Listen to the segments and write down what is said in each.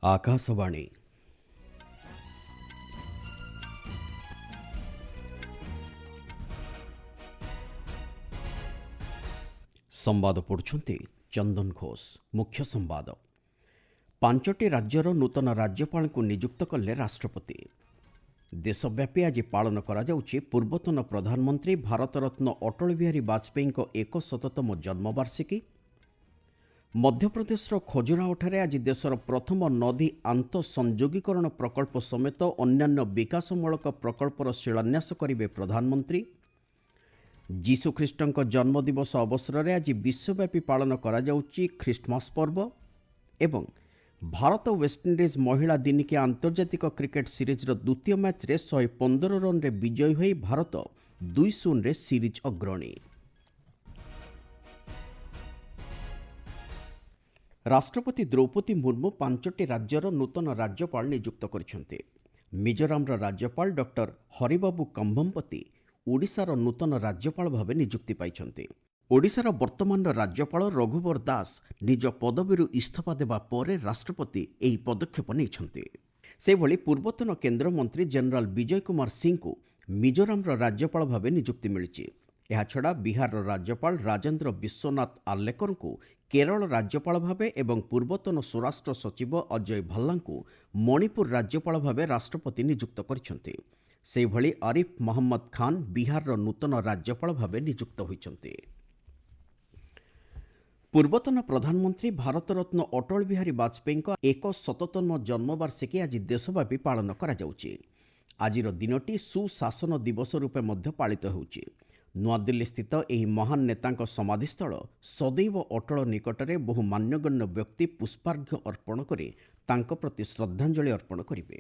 ఆకాశవాణి ସମ୍ବାଦ ପଢ଼ୁଛନ୍ତି ଚନ୍ଦନ ଘୋଷ। ମୁଖ୍ୟ ସମ୍ବାଦ। 5ଟି ରାଜ୍ୟର ନୂତନ ରାଜ୍ୟପାଳଙ୍କୁ ନିଯୁକ୍ତ କଲେ ରାଷ୍ଟ୍ରପତି। ଦେଶବ୍ୟାପୀ ଆଜି ପାଳନ କରାଯାଉଛି ପୂର୍ବତନ ପ୍ରଧାନମନ୍ତ୍ରୀ ଭାରତରତ୍ନ ଅଟଳ ବିହାରୀ ବାଜପେୟୀଙ୍କ 1ଶତତମ ଜନ୍ମବାର୍ଷିକୀ। ମଧ୍ୟପ୍ରଦେଶର ଖଜୁରାହୋଠାରେ ଆଜି ଦେଶର ପ୍ରଥମ ନଦୀ ଆନ୍ତଃସଂଯୋଗୀକରଣ ପ୍ରକଳ୍ପ ସମେତ ଅନ୍ୟାନ୍ୟ ବିକାଶମୂଳକ ପ୍ରକଳ୍ପର ଶିଳାନ୍ୟାସ କରିବେ ପ୍ରଧାନମନ୍ତ୍ରୀ। ଯୀଶୁଖ୍ରୀଷ୍ଟଙ୍କ ଜନ୍ମଦିବସ ଅବସରରେ ଆଜି ବିଶ୍ୱବ୍ୟାପୀ ପାଳନ କରାଯାଉଛି ଖ୍ରୀଷ୍ଟମାସ ପର୍ବ ଏବଂ ଭାରତ ୱେଷ୍ଟଇଣ୍ଡିଜ୍ ମହିଳା ଦିନିକିଆ ଆନ୍ତର୍ଜାତିକ କ୍ରିକେଟ୍ ସିରିଜ୍ର ଦ୍ୱିତୀୟ ମ୍ୟାଚ୍ରେ 115 ରନ୍ରେ ବିଜୟୀ ହୋଇ ଭାରତ 2-0ରେ ସିରିଜ୍ ଅଗ୍ରଣୀ। ରାଷ୍ଟ୍ରପତି ଦ୍ରୌପଦୀ ମୁର୍ମୁ 5ଟି ରାଜ୍ୟର ନୂତନ ରାଜ୍ୟପାଳ ନିଯୁକ୍ତ କରିଛନ୍ତି। ମିଜୋରାମର ରାଜ୍ୟପାଳ ଡକ୍ଟର ହରିବାବୁ କମ୍ଭମପତି ଓଡ଼ିଶାର ନୂତନ ରାଜ୍ୟପାଳ ଭାବେ ନିଯୁକ୍ତି ପାଇଛନ୍ତି। ଓଡ଼ିଶାର ବର୍ତ୍ତମାନର ରାଜ୍ୟପାଳ ରଘୁବର ଦାସ ନିଜ ପଦବୀରୁ ଇସ୍ତଫା ଦେବା ପରେ ରାଷ୍ଟ୍ରପତି ଏହି ପଦକ୍ଷେପ ନେଇଛନ୍ତି। ସେହିଭଳି ପୂର୍ବତନ କେନ୍ଦ୍ରମନ୍ତ୍ରୀ ଜେନେରାଲ ବିଜୟ କୁମାର ସିଂଙ୍କୁ ମିଜୋରାମର ରାଜ୍ୟପାଳ ଭାବେ ନିଯୁକ୍ତି ମିଳିଛି। ଏହାଛଡ଼ା ବିହାରର ରାଜ୍ୟପାଳ ରାଜେନ୍ଦ୍ର ବିଶ୍ୱନାଥ ଆର୍ଲେକରଙ୍କୁ କେରଳ ରାଜ୍ୟପାଳ ଭାବେ ଏବଂ ପୂର୍ବତନ ସ୍ୱରାଷ୍ଟ୍ର ସଚିବ ଅଜୟ ଭାଲ୍ଲାଙ୍କୁ ମଣିପୁର ରାଜ୍ୟପାଳ ଭାବେ ରାଷ୍ଟ୍ରପତି ନିଯୁକ୍ତ କରିଛନ୍ତି। ସେହିଭଳି ଆରିଫ ମହମ୍ମଦ ଖାନ ବିହାରର ନୂତନ ରାଜ୍ୟପାଳ ଭାବେ ନିଯୁକ୍ତ ହୋଇଛନ୍ତି। ପୂର୍ବତନ ପ୍ରଧାନମନ୍ତ୍ରୀ ଭାରତରତ୍ନ ଅଟଳ ବିହାରୀ ବାଜପେୟୀଙ୍କ 1ଶତତମ ଜନ୍ମବାର୍ଷିକୀ ଆଜି ଦେଶବ୍ୟାପୀ ପାଳନ କରାଯାଉଛି। ଆଜିର ଦିନଟି ସୁଶାସନ ଦିବସ ରୂପେ ମଧ୍ୟ ପାଳିତ ହେଉଛି। ନୂଆଦିଲ୍ଲୀସ୍ଥିତ ଏହି ମହାନ ନେତାଙ୍କ ସମାଧିସ୍ଥଳ ସଦୈବ ଅଟଳ ନିକଟରେ ବହୁ ମାନ୍ୟଗଣ୍ୟ ବ୍ୟକ୍ତି ପୁଷ୍ପାର୍ଘ୍ୟ ଅର୍ପଣ କରି ତାଙ୍କ ପ୍ରତି ଶ୍ରଦ୍ଧାଞ୍ଜଳି ଅର୍ପଣ କରିବେ।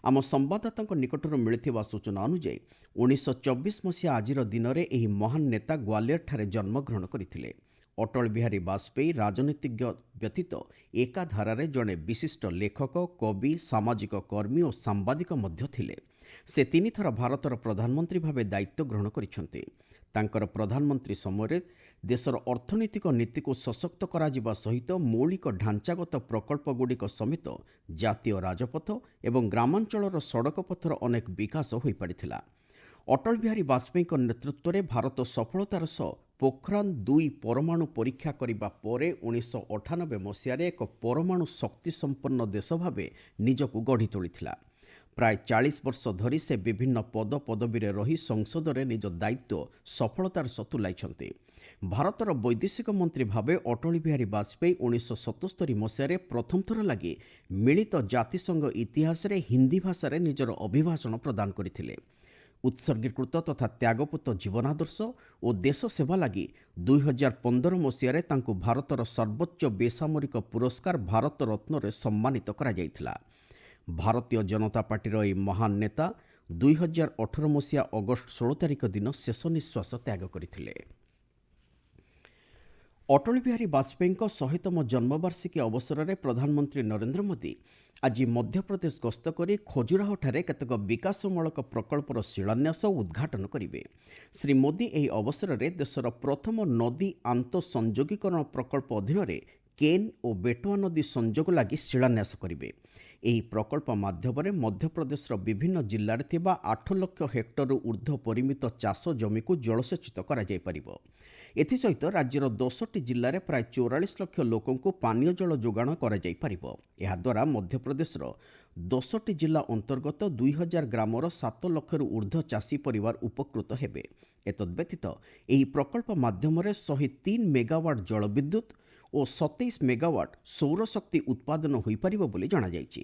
ଆମ ସମ୍ବାଦଦାତାଙ୍କ ନିକଟରୁ ମିଳିଥିବା ସୂଚନା ଅନୁଯାୟୀ 1924 ମସିହା ଆଜିର ଦିନରେ ଏହି ମହାନ ନେତା ଗ୍ୱାଲିୟରଠାରେ ଜନ୍ମଗ୍ରହଣ କରିଥିଲେ। ଅଟଳ ବିହାରୀ ବାଜପେୟୀ ରାଜନୀତିଜ୍ଞ ବ୍ୟତୀତ ଏକାଧାରାରେ ଜଣେ ବିଶିଷ୍ଟ ଲେଖକ, କବି, ସାମାଜିକ କର୍ମୀ ଓ ସାମ୍ବାଦିକ ମଧ୍ୟ ଥିଲେ। ସେ 3 ଥର ଭାରତର ପ୍ରଧାନମନ୍ତ୍ରୀ ଭାବେ ଦାୟିତ୍ୱ ଗ୍ରହଣ କରିଛନ୍ତି। ତାଙ୍କର ପ୍ରଧାନମନ୍ତ୍ରୀ ସମୟରେ ଦେଶର ଅର୍ଥନୈତିକ ନୀତିକୁ ସଶକ୍ତ କରାଯିବା ସହିତ ମୌଳିକ ଢାଞ୍ଚାଗତ ପ୍ରକଳ୍ପଗୁଡ଼ିକ ସମେତ ଜାତୀୟ ରାଜପଥ ଏବଂ ଗ୍ରାମାଞ୍ଚଳର ସଡ଼କ ପଥର ଅନେକ ବିକାଶ ହୋଇପାରିଥିଲା। ଅଟଳ ବିହାରୀ ବାଜପେୟୀଙ୍କ ନେତୃତ୍ୱରେ ଭାରତ ସଫଳତାର ସହ ପୋଖରାନ-2 ପରମାଣୁ ପରୀକ୍ଷା କରିବା ପରେ 1998 ମସିହାରେ ଏକ ପରମାଣୁ ଶକ୍ତି ସମ୍ପନ୍ନ ଦେଶ ଭାବେ ନିଜକୁ ଗଢ଼ି ତୋଳିଥିଲା। ପ୍ରାୟ 40 ବର୍ଷ ଧରି ସେ ବିଭିନ୍ନ ପଦପଦବୀରେ ରହି ସଂସଦରେ ନିଜ ଦାୟିତ୍ୱ ସଫଳତାର ସହ ତୁଲାଇଛନ୍ତି। ଭାରତର ବୈଦେଶିକ ମନ୍ତ୍ରୀ ଭାବେ ଅଟଳ ବିହାରୀ ବାଜପେୟୀ 1977 ମସିହାରେ ପ୍ରଥମ ଥର ଲାଗି ମିଳିତ ଜାତିସଂଘ ଇତିହାସରେ ହିନ୍ଦୀ ଭାଷାରେ ନିଜର ଅଭିଭାଷଣ ପ୍ରଦାନ କରିଥିଲେ। ଉତ୍ସର୍ଗୀକୃତ ତଥା ତ୍ୟାଗପୂତ ଜୀବନାଦର୍ଶ ଓ ଦେଶ ସେବା ଲାଗି 2015 ମସିହାରେ ତାଙ୍କୁ ଭାରତର ସର୍ବୋଚ୍ଚ ବେସାମରିକ ପୁରସ୍କାର ଭାରତ ରତ୍ନରେ ସମ୍ମାନିତ କରାଯାଇଥିଲା। ଭାରତୀୟ ଜନତା ପାର୍ଟିର ଏହି ମହାନ ନେତା 2018 ମସିହା ଅଗଷ୍ଟ 16 ତାରିଖ ଦିନ ଶେଷ ନିଶ୍ୱାସ ତ୍ୟାଗ କରିଥିଲେ। ଅଟଳ ବିହାରୀ ବାଜପେୟୀଙ୍କ 100ତମ ଜନ୍ମବାର୍ଷିକୀ ଅବସରରେ ପ୍ରଧାନମନ୍ତ୍ରୀ ନରେନ୍ଦ୍ର ମୋଦି ଆଜି ମଧ୍ୟପ୍ରଦେଶ ଗସ୍ତ କରି ଖଜୁରାହୋଠାରେ କେତେକ ବିକାଶମୂଳକ ପ୍ରକଳ୍ପର ଶିଳାନ୍ୟାସ ଓ ଉଦ୍ଘାଟନ କରିବେ। ଶ୍ରୀ ମୋଦି ଏହି ଅବସରରେ ଦେଶର ପ୍ରଥମ ନଦୀ ଆନ୍ତଃସଂଯୋଗୀକରଣ ପ୍ରକଳ୍ପ ଅଧୀନରେ କେନ୍ ଓ ବେଟୱା ନଦୀ ସଂଯୋଗ ଲାଗି ଶିଳାନ୍ୟାସ କରିବେ। ଏହି ପ୍ରକଳ୍ପ ମାଧ୍ୟମରେ ମଧ୍ୟପ୍ରଦେଶର ବିଭିନ୍ନ ଜିଲ୍ଲାରେ ଥିବା 8 ଲକ୍ଷ ହେକ୍ଟରରୁ ଉର୍ଦ୍ଧ୍ୱ ପରିମିତ ଚାଷ ଜମିକୁ ଜଳସେଚିତ କରାଯାଇପାରିବ। ଏଥିସହିତ ରାଜ୍ୟର 10ଟି ଜିଲ୍ଲାରେ ପ୍ରାୟ 44 ଲକ୍ଷ ଲୋକଙ୍କୁ ପାନୀୟ ଜଳ ଯୋଗାଣ କରାଯାଇପାରିବ। ଏହାଦ୍ୱାରା ମଧ୍ୟପ୍ରଦେଶର 10ଟି ଜିଲ୍ଲା ଅନ୍ତର୍ଗତ 2000 ଗ୍ରାମର 7 ଲକ୍ଷରୁ ଉର୍ଦ୍ଧ୍ୱ ଚାଷୀ ପରିବାର ଉପକୃତ ହେବେ। ଏତଦ୍ବ୍ୟତୀତ ଏହି ପ୍ରକଳ୍ପ ମାଧ୍ୟମରେ 103 ମେଗାୱାଟ ଜଳବିଦ୍ୟୁତ୍ ଓ 27 ମେଗାୱାଟ ସୌରଶକ୍ତି ଉତ୍ପାଦନ ହୋଇପାରିବ ବୋଲି ଜଣାଯାଇଛି।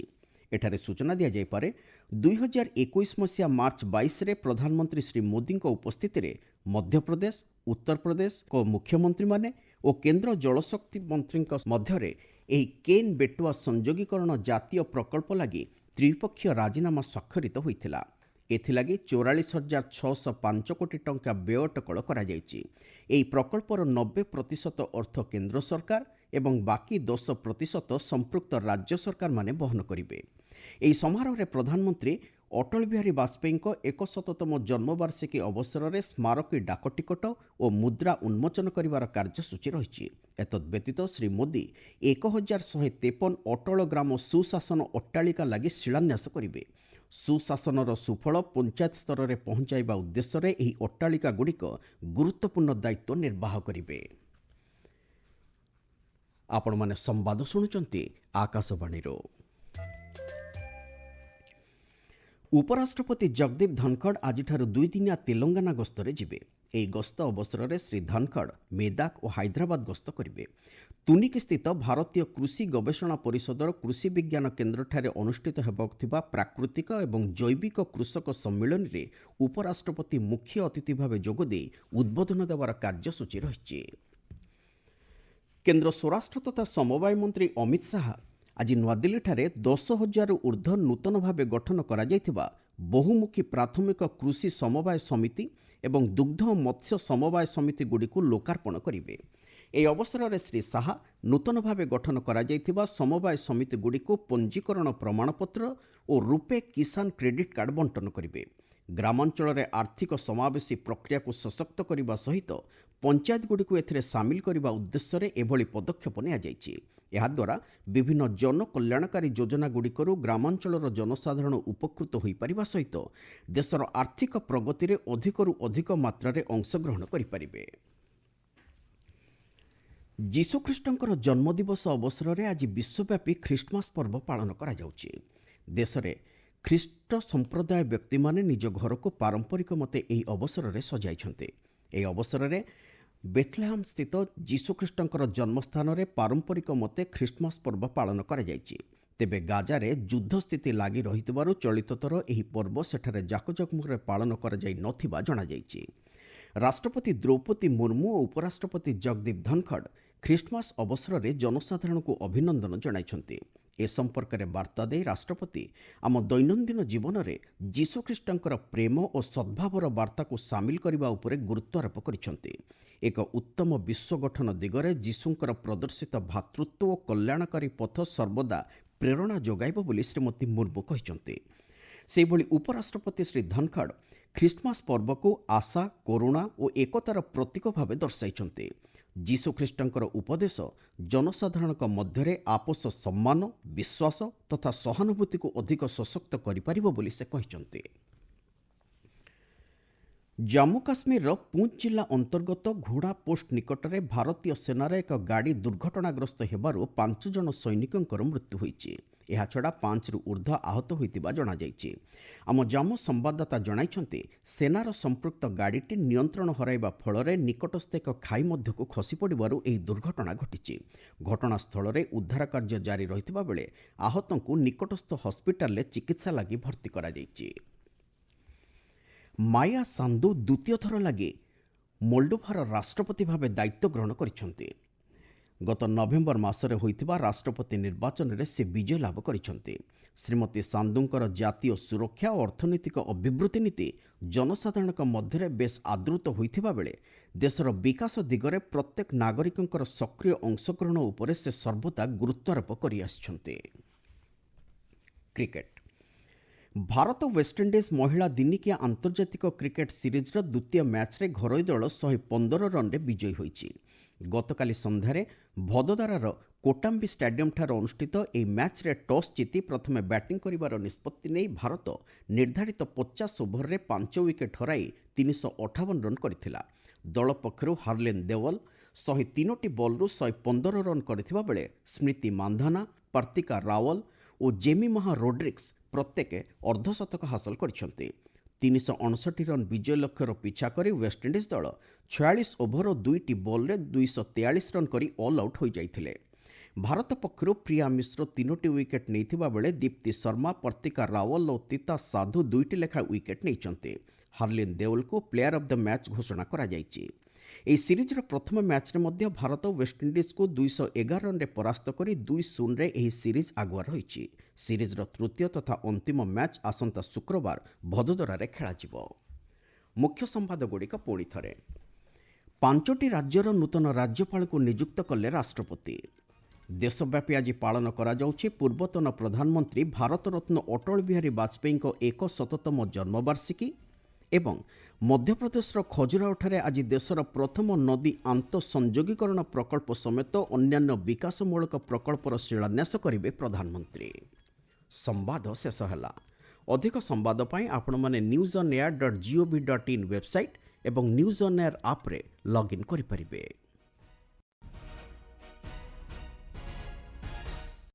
ଏଠାରେ ସୂଚନା ଦିଆଯାଇପାରେ 2021 ମସିହା ମାର୍ଚ୍ଚ 22ରେ ପ୍ରଧାନମନ୍ତ୍ରୀ ଶ୍ରୀ ମୋଦିଙ୍କ ଉପସ୍ଥିତିରେ ମଧ୍ୟପ୍ରଦେଶ, ଉତ୍ତରପ୍ରଦେଶଙ୍କ ମୁଖ୍ୟମନ୍ତ୍ରୀମାନେ ଓ କେନ୍ଦ୍ର ଜଳଶକ୍ତି ମନ୍ତ୍ରୀଙ୍କ ମଧ୍ୟରେ ଏହି କେନ୍ ବେଟୱା ସଂଯୋଗୀକରଣ ଜାତୀୟ ପ୍ରକଳ୍ପ ଲାଗି ତ୍ରିପକ୍ଷୀୟ ରାଜିନାମା ସ୍ୱାକ୍ଷରିତ ହୋଇଥିଲା। ଏଥିଲାଗି 44,605 କୋଟି ଟଙ୍କା ବ୍ୟୟ ଅଟକଳ କରାଯାଇଛି। ଏହି ପ୍ରକଳ୍ପର 90% ଅର୍ଥ କେନ୍ଦ୍ର ସରକାର ଏବଂ ବାକି 10% ସମ୍ପୃକ୍ତ ରାଜ୍ୟ ସରକାରମାନେ ବହନ କରିବେ। ଏହି ସମାରୋହରେ ପ୍ରଧାନମନ୍ତ୍ରୀ ଅଟଳ ବିହାରୀ ବାଜପେୟୀଙ୍କ 1ଶତତମ ଜନ୍ମବାର୍ଷିକୀ ଅବସରରେ ସ୍ମାରକୀ ଡାକଟିକଟ ଓ ମୁଦ୍ରା ଉନ୍ମୋଚନ କରିବାର କାର୍ଯ୍ୟସୂଚୀ ରହିଛି। ଏତଦ୍ବ୍ୟତୀତ ଶ୍ରୀ ମୋଦି 1153 ଅଟଳ ଗ୍ରାମ ସୁଶାସନ ଅଟ୍ଟାଳିକା ଲାଗି ଶିଳାନ୍ୟାସ କରିବେ। ସୁଶାସନର ସୁଫଳ ପଞ୍ଚାୟତ ସ୍ତରରେ ପହଞ୍ଚାଇବା ଉଦ୍ଦେଶ୍ୟରେ ଏହି ଅଟ୍ଟାଳିକାଗୁଡ଼ିକ ଗୁରୁତ୍ୱପୂର୍ଣ୍ଣ ଦାୟିତ୍ୱ ନିର୍ବାହ କରିବେ। ଆପଣମାନେ ସମ୍ବାଦ ଶୁଣୁଛନ୍ତି ଆକାଶବାଣୀରୁ। ଉପରାଷ୍ଟ୍ରପତି ଜଗଦୀପ ଧନଖଡ଼ ଆଜିଠାରୁ 2 ଦିନିଆ ତେଲଙ୍ଗାନା ଗସ୍ତରେ ଯିବେ। ଏହି ଗସ୍ତ ଅବସରରେ ଶ୍ରୀ ଧନଖଡ଼ ମେଦାକ ଓ ହାଇଦ୍ରାବାଦ ଗସ୍ତ କରିବେ। ତୁନିକସ୍ଥିତ ଭାରତୀୟ କୃଷି ଗବେଷଣା ପରିଷଦର କୃଷି ବିଜ୍ଞାନ କେନ୍ଦ୍ରଠାରେ ଅନୁଷ୍ଠିତ ହେବାକୁ ଥିବା ପ୍ରାକୃତିକ ଏବଂ ଜୈବିକ କୃଷକ ସମ୍ମିଳନୀରେ ଉପରାଷ୍ଟ୍ରପତି ମୁଖ୍ୟ ଅତିଥି ଭାବେ ଯୋଗଦେଇ ଉଦ୍ବୋଧନ ଦେବାର କାର୍ଯ୍ୟସୂଚୀ ରହିଛି। କେନ୍ଦ୍ର ସ୍ୱରାଷ୍ଟ୍ର ତଥା ସମବାୟ ମନ୍ତ୍ରୀ ଅମିତ ଶାହା ଆଜି ନୂଆଦିଲ୍ଲୀଠାରେ 10,000ରୁ ଉର୍ଦ୍ଧ୍ୱ ନୂତନ ଭାବେ ଗଠନ କରାଯାଇଥିବା ବହୁମୁଖୀ ପ୍ରାଥମିକ କୃଷି ସମବାୟ ସମିତି ଏବଂ ଦୁଗ୍ଧ ଓ ମତ୍ସ୍ୟ ସମବାୟ ସମିତିଗୁଡ଼ିକୁ ଲୋକାର୍ପଣ କରିବେ। ଏହି ଅବସରରେ ଶ୍ରୀ ଶାହା ନୂତନ ଭାବେ ଗଠନ କରାଯାଇଥିବା ସମବାୟ ସମିତିଗୁଡ଼ିକୁ ପଞ୍ଜୀକରଣ ପ୍ରମାଣପତ୍ର ଓ ରୂପେ କିଷାନ କ୍ରେଡିଟ୍ କାର୍ଡ ବଣ୍ଟନ କରିବେ। ଗ୍ରାମାଞ୍ଚଳରେ ଆର୍ଥିକ ସମାବେଶୀ ପ୍ରକ୍ରିୟାକୁ ସଶକ୍ତ କରିବା ସହିତ ପଞ୍ଚାୟତଗୁଡ଼ିକୁ ଏଥିରେ ସାମିଲ କରିବା ଉଦ୍ଦେଶ୍ୟରେ ଏଭଳି ପଦକ୍ଷେପ ନିଆଯାଇଛି। ଏହାଦ୍ୱାରା ବିଭିନ୍ନ ଜନକଲ୍ୟାଣକାରୀ ଯୋଜନାଗୁଡ଼ିକରୁ ଗ୍ରାମାଞ୍ଚଳର ଜନସାଧାରଣ ଉପକୃତ ହୋଇପାରିବା ସହିତ ଦେଶର ଆର୍ଥିକ ପ୍ରଗତିରେ ଅଧିକରୁ ଅଧିକ ମାତ୍ରାରେ ଅଂଶଗ୍ରହଣ କରିପାରିବେ। ଯୀଶୁଖ୍ରୀଷ୍ଟଙ୍କର ଜନ୍ମଦିବସ ଅବସରରେ ଆଜି ବିଶ୍ୱବ୍ୟାପୀ ଖ୍ରୀଷ୍ଟମାସ ପର୍ବ ପାଳନ କରାଯାଉଛି। ଦେଶରେ ଖ୍ରୀଷ୍ଟ ସମ୍ପ୍ରଦାୟ ବ୍ୟକ୍ତିମାନେ ନିଜ ଘରକୁ ପାରମ୍ପରିକ ମତେ ଏହି ଅବସରରେ ସଜାଇଛନ୍ତି। ଏହି ଅବସରରେ ବେଥଲେହେମ୍ ସ୍ଥିତ ଯୀଶୁଖ୍ରୀଷ୍ଟଙ୍କର ଜନ୍ମସ୍ଥାନରେ ପାରମ୍ପରିକ ମତେ ଖ୍ରୀଷ୍ଟମାସ ପର୍ବ ପାଳନ କରାଯାଇଛି। ତେବେ ଗାଜାରେ ଯୁଦ୍ଧ ସ୍ଥିତି ଲାଗି ରହିଥିବାରୁ ଚଳିତ ଥର ଏହି ପର୍ବ ସେଠାରେ ଜାକଜମକରେ ପାଳନ କରାଯାଇ ନଥିବା ଜଣାଯାଇଛି। ରାଷ୍ଟ୍ରପତି ଦ୍ରୌପଦୀ ମୁର୍ମୁ ଓ ଉପରାଷ୍ଟ୍ରପତି ଜଗଦୀପ ଧନଖଡ଼ ଖ୍ରୀଷ୍ଟମାସ ଅବସରରେ ଜନସାଧାରଣଙ୍କୁ ଅଭିନନ୍ଦନ ଜଣାଇଛନ୍ତି। ଏ ସମ୍ପର୍କରେ ବାର୍ତ୍ତା ଦେଇ ରାଷ୍ଟ୍ରପତି ଆମ ଦୈନନ୍ଦିନ ଜୀବନରେ ଯୀଶୁଖ୍ରୀଷ୍ଟଙ୍କର ପ୍ରେମ ଓ ସଦ୍ଭାବର ବାର୍ତ୍ତାକୁ ସାମିଲ କରିବା ଉପରେ ଗୁରୁତ୍ୱାରୋପ କରିଛନ୍ତି। ଏକ ଉତ୍ତମ ବିଶ୍ୱ ଗଠନ ଦିଗରେ ଯୀଶୁଙ୍କର ପ୍ରଦର୍ଶିତ ଭାତୃତ୍ୱ ଓ କଲ୍ୟାଣକାରୀ ପଥ ସର୍ବଦା ପ୍ରେରଣା ଯୋଗାଇବ ବୋଲି ଶ୍ରୀମତୀ ମୁର୍ମୁ କହିଛନ୍ତି। ସେହିଭଳି ଉପରାଷ୍ଟ୍ରପତି ଶ୍ରୀ ଧନଖଡ଼ ଖ୍ରୀଷ୍ଟମାସ ପର୍ବକୁ ଆଶା, କରୁଣା ଓ ଏକତାର ପ୍ରତୀକ ଭାବେ ଦର୍ଶାଇଛନ୍ତି। ଯୀଶୁଖ୍ରୀଷ୍ଟଙ୍କର ଉପଦେଶ ଜନସାଧାରଣଙ୍କ ମଧ୍ୟରେ ଆପୋଷ ସମ୍ମାନ, ବିଶ୍ୱାସ ତଥା ସହାନୁଭୂତିକୁ ଅଧିକ ସଶକ୍ତ କରିପାରିବ ବୋଲି ସେ କହିଛନ୍ତି। ଜାମ୍ମୁ କାଶ୍ମୀରର ପୁଞ୍ଚ ଜିଲ୍ଲା ଅନ୍ତର୍ଗତ ଘୋଡ଼ା ପୋଷ୍ଟ ନିକଟରେ ଭାରତୀୟ ସେନାର ଏକ ଗାଡ଼ି ଦୁର୍ଘଟଣାଗ୍ରସ୍ତ ହେବାରୁ 5 ଜଣ ସୈନିକଙ୍କର ମୃତ୍ୟୁ ହୋଇଛି। ଏହାଛଡ଼ା 5ରୁ ଉର୍ଦ୍ଧ୍ୱ ଆହତ ହୋଇଥିବା ଜଣାଯାଇଛି। ଆମ ଜାମ୍ମୁ ସମ୍ବାଦଦାତା ଜଣାଇଛନ୍ତି, ସେନାର ସମ୍ପୃକ୍ତ ଗାଡ଼ିଟି ନିୟନ୍ତ୍ରଣ ହରାଇବା ଫଳରେ ନିକଟସ୍ଥ ଏକ ଖାଇ ମଧ୍ୟକୁ ଖସି ପଡ଼ିବାରୁ ଏହି ଦୁର୍ଘଟଣା ଘଟିଛି। ଘଟଣାସ୍ଥଳରେ ଉଦ୍ଧାର କାର୍ଯ୍ୟ ଜାରି ରହିଥିବା ବେଳେ ଆହତଙ୍କୁ ନିକଟସ୍ଥ ହସ୍ପିଟାଲରେ ଚିକିତ୍ସା ଲାଗି ଭର୍ତ୍ତି କରାଯାଇଛି। ମାୟା ସାନ୍ଦୁ ଦ୍ୱିତୀୟ ଥର ଲାଗି ମୋଲ୍ଡୋଭାର ରାଷ୍ଟ୍ରପତି ଭାବେ ଦାୟିତ୍ୱ ଗ୍ରହଣ କରିଛନ୍ତି। ଗତ ନଭେମ୍ବର ମାସରେ ହୋଇଥିବା ରାଷ୍ଟ୍ରପତି ନିର୍ବାଚନରେ ସେ ବିଜୟ ଲାଭ କରିଛନ୍ତି। ଶ୍ରୀମତୀ ସାନ୍ଦୁଙ୍କର ଜାତୀୟ ସୁରକ୍ଷା ଓ ଅର୍ଥନୈତିକ ଅଭିବୃଦ୍ଧି ନୀତି ଜନସାଧାରଣଙ୍କ ମଧ୍ୟରେ ବେଶ୍ ଆଦୃତ ହୋଇଥିବା ବେଳେ ଦେଶର ବିକାଶ ଦିଗରେ ପ୍ରତ୍ୟେକ ନାଗରିକଙ୍କର ସକ୍ରିୟ ଅଂଶଗ୍ରହଣ ଉପରେ ସେ ସର୍ବଦା ଗୁରୁତ୍ୱାରୋପ କରିଆସିଛନ୍ତି। କ୍ରିକେଟ। ଭାରତ ୱେଷ୍ଟଇଣ୍ଡିଜ୍ ମହିଳା ଦିନିକିଆ ଆନ୍ତର୍ଜାତିକ କ୍ରିକେଟ ସିରିଜ୍ର ଦ୍ୱିତୀୟ ମ୍ୟାଚ୍ରେ ଘରୋଇ ଦଳ 115 ରନ୍ରେ ବିଜୟୀ ହୋଇଛି। ଗତକାଲି ସନ୍ଧ୍ୟାରେ ଭଦୋଦାରାର କୋଟାମ୍ବି ଷ୍ଟାଡିୟମଠାରେ ଅନୁଷ୍ଠିତ ଏହି ମ୍ୟାଚ୍ରେ ଟସ୍ ଜିତି ପ୍ରଥମେ ବ୍ୟାଟିଂ କରିବାର ନିଷ୍ପତ୍ତି ନେଇ ଭାରତ ନିର୍ଦ୍ଧାରିତ 50 ଓଭରରେ 5 ୱିକେଟ୍ ହରାଇ 358 ରନ୍ କରିଥିଲା। ଦଳ ପକ୍ଷରୁ ହାର୍ଲେନ୍ ଦେୱଲ 103ଟି ବଲ୍ରୁ 115 ରନ୍ କରିଥିବା ବେଳେ ସ୍ମୃତି ମାନ୍ଧାନା, ପାର୍ତିକା ରାୱଲ ଓ ଜେମିମାହା ରୋଡ୍ରିକ୍ସ ପ୍ରତ୍ୟେକ ଅର୍ଦ୍ଧଶତକ ହାସଲ କରିଛନ୍ତି। 359 ରନ୍ ବିଜୟ ଲକ୍ଷ୍ୟର ପିଛା କରି ୱେଷ୍ଟଇଣ୍ଡିଜ୍ ଦଳ 46 ଓଭର ଓ 2ଟି ବଲ୍ରେ 243 ରନ୍ କରି ଅଲ୍ ଆଉଟ୍ ହୋଇଯାଇଥିଲେ। ଭାରତ ପକ୍ଷରୁ ପ୍ରିୟା ମିଶ୍ର 3ଟି ୱିକେଟ୍ ନେଇଥିବା ବେଳେ ଦୀପ୍ତି ଶର୍ମା, ପାର୍ତିକା ରାୱଲ ଓ ତିତା ସାଧୁ 2ଟି ଲେଖାଏଁ ୱିକେଟ୍ ନେଇଛନ୍ତି। ହାର୍ଲିନ୍ ଦେଓଲଙ୍କୁ ପ୍ଲେୟାର ଅଫ୍ ଦ ମ୍ୟାଚ୍ ଘୋଷଣା କରାଯାଇଛି। ଏହି ସିରିଜ୍ର ପ୍ରଥମ ମ୍ୟାଚ୍ରେ ମଧ୍ୟ ଭାରତ ୱେଷ୍ଟଇଣ୍ଡିଜ୍କୁ 211 ରନ୍ରେ ପରାସ୍ତ କରି 2-0ରେ ଏହି ସିରିଜ୍ ଆଗୁଆ ରହିଛି। ସିରିଜ୍ର ତୃତୀୟ ତଥା ଅନ୍ତିମ ମ୍ୟାଚ୍ ଆସନ୍ତା ଶୁକ୍ରବାର ଭଦୋଦରାରେ ଖେଳାଯିବ। ମୁଖ୍ୟ ସମ୍ବାଦଗୁଡ଼ିକ ପୁଣି ଥରେ। 5ଟି ରାଜ୍ୟର ନୂତନ ରାଜ୍ୟପାଳଙ୍କୁ ନିଯୁକ୍ତ କଲେ ରାଷ୍ଟ୍ରପତି। ଦେଶବ୍ୟାପୀ ଆଜି ପାଳନ କରାଯାଉଛି ପୂର୍ବତନ ପ୍ରଧାନମନ୍ତ୍ରୀ ଭାରତରତ୍ନ ଅଟଳ ବିହାରୀ ବାଜପେୟୀଙ୍କ 1ଶତତମ ଜନ୍ମବାର୍ଷିକୀ ଏବଂ ମଧ୍ୟପ୍ରଦେଶର ଖଜୁରାହୋଠାରେ ଆଜି ଦେଶର ପ୍ରଥମ ନଦୀ ଆନ୍ତଃସଂଯୋଗୀକରଣ ପ୍ରକଳ୍ପ ସମେତ ଅନ୍ୟାନ୍ୟ ବିକାଶମୂଳକ ପ୍ରକଳ୍ପର ଶିଳାନ୍ୟାସ କରିବେ ପ୍ରଧାନମନ୍ତ୍ରୀ। ସମ୍ବାଦ ଶେଷ ହେଲା। ଅଧିକ ସମ୍ବାଦ ପାଇଁ ଆପଣମାନେ newsonair.gov.in ୱେବସାଇଟ୍ ଏବଂ ନ୍ୟୁଜ୍ ଅନ୍ ଏୟାର ଆପ୍ରେ ଲଗ୍ଇନ୍ କରିପାରିବେ।